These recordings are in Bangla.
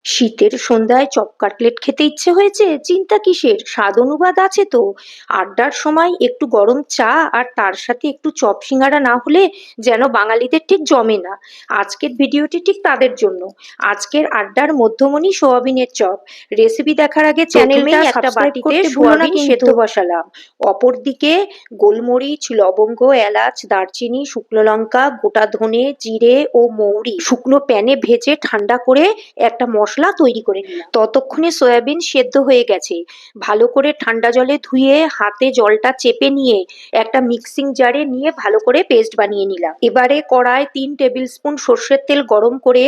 শীতের সন্ধ্যায় চপ কাটলেট খেতে ইচ্ছে হয়েছে? চিন্তা কিসের, স্বাদ অনুবাদ আছে তো। আড্ডার সময় একটু গরম চা আর তার সাথে একটু চপ সিঙ্গারা না হলে যেন বাঙালিদের ঠিক জমে না। আজকের ভিডিওটি ঠিক তাদের জন্য। আজকের আড্ডার মধ্যমণি সোয়াবিনের চপ। রেসিপি দেখার আগে চ্যানেলটা একটা বাটিতে সোয়াবিন সেদ্ধ বসালাম। অপরদিকে গোলমরিচ, লবঙ্গ, এলাচ, দারচিনি, শুকনো লঙ্কা, গোটা ধনে, জিরে ও মৌরি শুকনো প্যানে ভেজে ঠান্ডা করে একটা মশলা তৈরি করে নিলাম। ততক্ষণে সয়াবিন সেদ্ধ হয়ে গেছে। ভালো করে ঠান্ডা জলে ধুয়ে হাতে জলটা চেপে নিয়ে একটা মিক্সিং জারে নিয়ে ভালো করে পেস্ট বানিয়ে নিলাম। এবারে কড়ায় 3 টেবিল স্পুন সর্ষের তেল গরম করে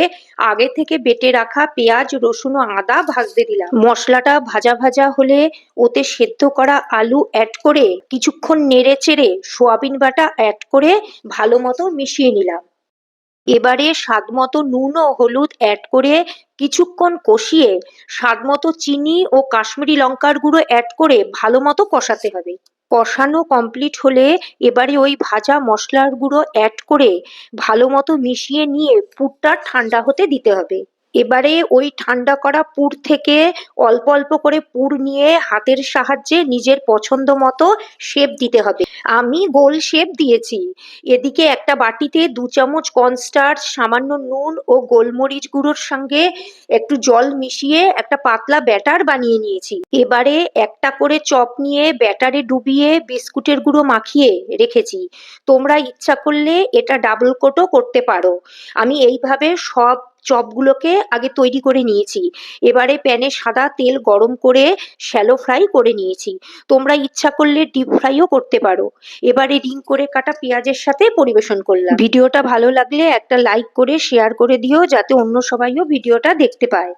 আগে থেকে বেটে রাখা পেঁয়াজ, রসুন ও আদা ভাজতে দিলাম। মশলাটা ভাজা ভাজা হলে ওতে সেদ্ধ করা আলু অ্যাড করে কিছুক্ষণ নেড়ে চেড়ে সোয়াবিন বাটা অ্যাড করে ভালো মতো মিশিয়ে নিলাম। এবারে স্বাদমতো নুন ও হলুদ অ্যাড করে কিছুক্ষণ কষিয়ে স্বাদমতো চিনি ও কাশ্মীরি লঙ্কার গুঁড়ো অ্যাড করে ভালো মতো কষাতে হবে। কষানো কমপ্লিট হলে এবারে ওই ভাজা মশলার গুঁড়ো অ্যাড করে ভালো মতো মিশিয়ে নিয়ে পুরটা ঠান্ডা হতে দিতে হবে। এবারে ওই ঠান্ডা করা পুর থেকে অল্প অল্প করে পুর নিয়ে হাতের সাহায্যে নিজের পছন্দ মতো শেপ দিতে হবে। আমি গোল শেপ দিয়েছি। এদিকে একটা বাটিতে 2 চামচ কর্নস্টার্চ, সামান্য নুন ও গোলমরিচ গুঁড়োর সঙ্গে একটু জল মিশিয়ে একটা পাতলা ব্যাটার বানিয়ে নিয়েছি। এবারে একটা করে চপ নিয়ে ব্যাটারে ডুবিয়ে বিস্কুটের গুঁড়ো মাখিয়ে রেখেছি। তোমরা ইচ্ছা করলে এটা ডাবল কোটও করতে পারো। আমি এইভাবে সব চপগুলোকে আগে তৈরি করে নিয়েছি। এবারে প্যানে সাদা তেল গরম করে শ্যালো ফ্রাই করে নিয়েছি। তোমরা ইচ্ছা করলে ডিপ ফ্রাইও করতে পারো। এবারে রিং করে কাটা পেঁয়াজের সাথে পরিবেশন করলাম। ভিডিওটা ভালো লাগলে একটা লাইক করে শেয়ার করে দিও, যাতে অন্য সবাইও ভিডিওটা দেখতে পায়।